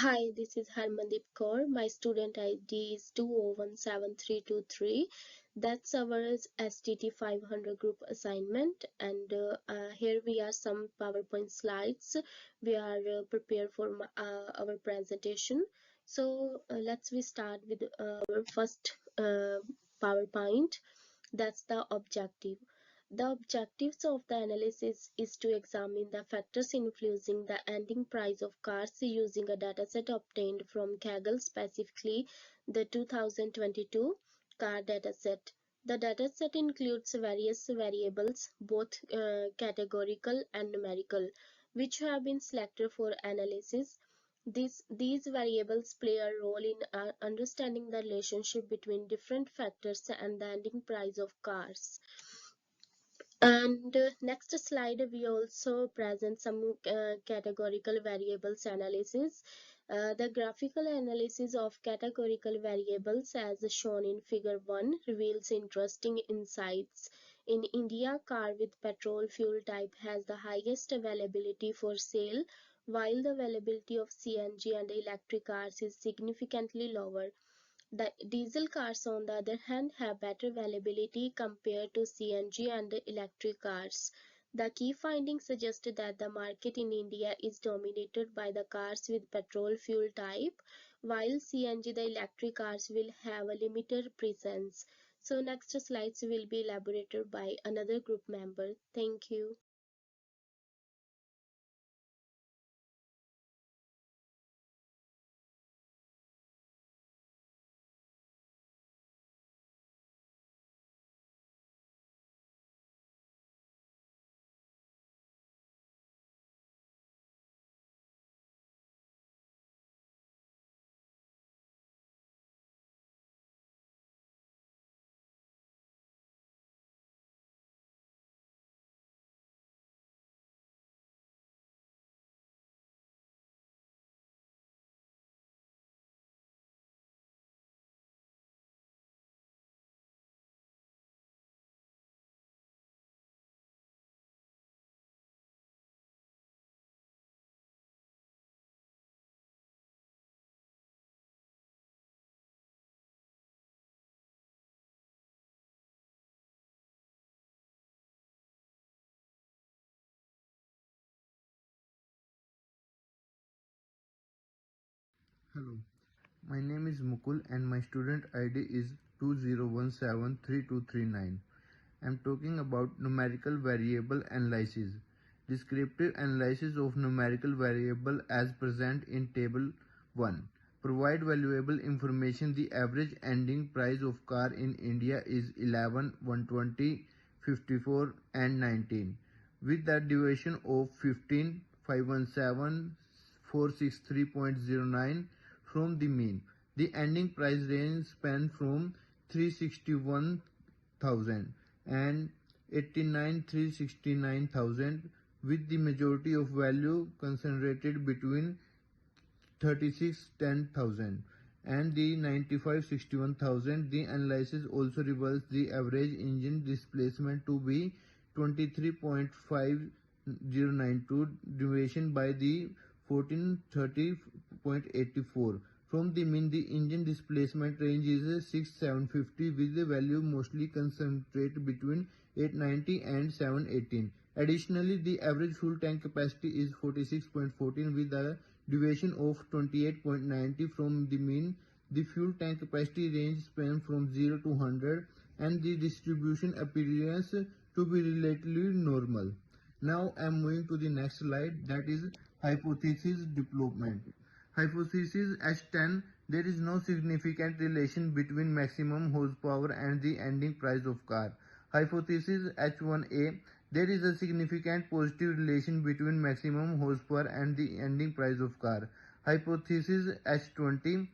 Hi, this is Harmandeep Kaur. My student ID is 2017323. That's our STT500 group assignment. And here we are some PowerPoint slides. We are prepared for our presentation. So let's we start with our first PowerPoint. That's the objective. The objectives of the analysis is to examine the factors influencing the ending price of cars using a dataset obtained from Kaggle, specifically the 2022 car dataset. The dataset includes various variables, both categorical and numerical, which have been selected for analysis. These variables play a role in understanding the relationship between different factors and the ending price of cars. And next slide, we also present some categorical variables analysis. The graphical analysis of categorical variables as shown in figure 1 reveals interesting insights. In India, car with petrol fuel type has the highest availability for sale, while the availability of CNG and electric cars is significantly lower. The diesel cars, on the other hand, have better availability compared to CNG and electric cars. The key findings suggest that the market in India is dominated by the cars with petrol fuel type, while CNG, the electric cars, will have a limited presence. So next slides will be elaborated by another group member. Thank you. Hello, my name is Mukul and my student ID is 20173239. I am talking about numerical variable analysis. Descriptive analysis of numerical variable as present in table 1. Provide valuable information. The average ending price of car in India is 11, 120, 54 and 19 with the deviation of 15, 517, 463.09 from the mean. The ending price range span from 361,000 and 369,000 with the majority of value concentrated between 36,10,000 and the 95,61,000. The analysis also reveals the average engine displacement to be 23.5092 deviation by the 1430.84 from the mean. The engine displacement range is 6750 with the value mostly concentrated between 890 and 718. Additionally, the average fuel tank capacity is 46.14 with a deviation of 28.90 from the mean. The fuel tank capacity range span from 0 to 100 and the distribution appears to be relatively normal. Now I am moving to the next slide, that is hypothesis development. Hypothesis H10, there is no significant relation between maximum horsepower and the ending price of car. Hypothesis H1A, there is a significant positive relation between maximum horsepower and the ending price of car. Hypothesis H20,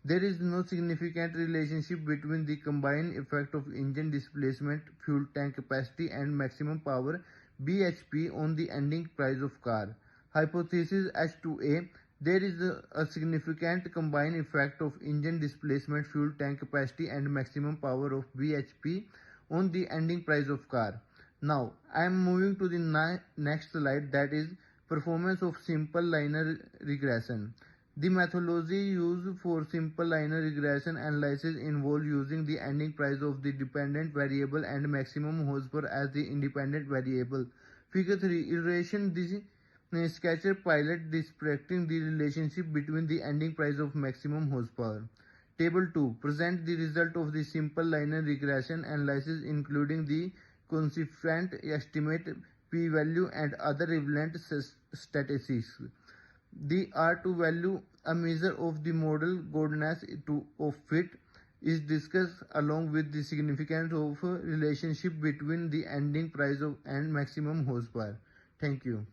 there is no significant relationship between the combined effect of engine displacement, fuel tank capacity and maximum power (bhp) on the ending price of car. Hypothesis H2A, there is a significant combined effect of engine displacement, fuel tank capacity and maximum power of bhp on the ending price of car. Now I am moving to the next slide, that is performance of simple linear regression. The methodology used for simple linear regression analysis involves using the ending price of the dependent variable and maximum horsepower as the independent variable. Figure 3 iteration. This sketcher pilot depicting the relationship between the ending price of maximum horsepower. Table 2 present the result of the simple linear regression analysis including the coefficient estimate, p-value and other relevant statistics. The R2 value, a measure of the model goodness of fit, is discussed along with the significance of a relationship between the ending price of and maximum horsepower. Thank you.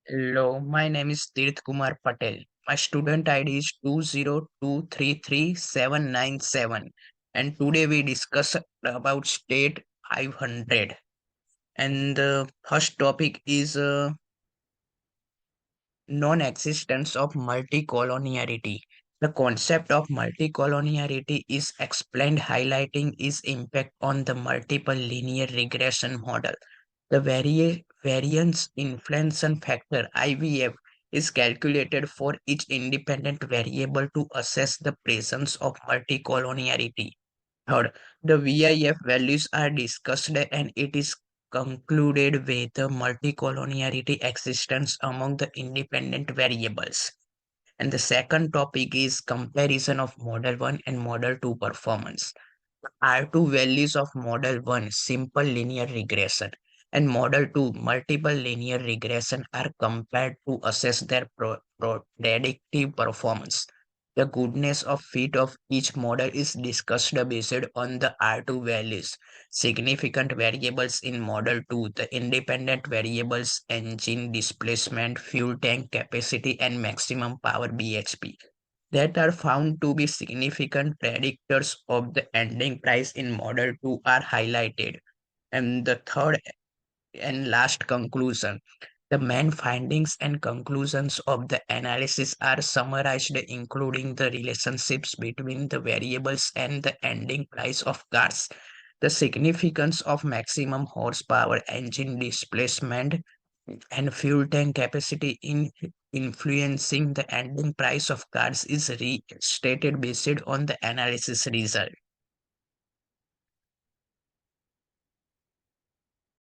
Hello, my name is Tirth Kumar Patel. My student ID is 202337797, and today we discuss about state 500. And the first topic is non-existence of multicollinearity. The concept of multicollinearity is explained highlighting its impact on the multiple linear regression model. The variance inflation factor IVF is calculated for each independent variable to assess the presence of multicollinearity. Third, the VIF values are discussed and it is concluded with the multicollinearity existence among the independent variables. And the second topic is comparison of Model 1 and Model 2 performance. R2 values of Model 1 simple linear regression and Model 2 multiple linear regression are compared to assess their predictive performance. The goodness of fit of each model is discussed based on the R2 values. Significant variables in Model 2, the independent variables engine displacement, fuel tank capacity, and maximum power BHP that are found to be significant predictors of the ending price in Model 2 are highlighted. And the third and last conclusion. The main findings and conclusions of the analysis are summarized, including the relationships between the variables and the ending price of cars, the significance of maximum horsepower engine displacement and fuel tank capacity in influencing the ending price of cars is restated based on the analysis result.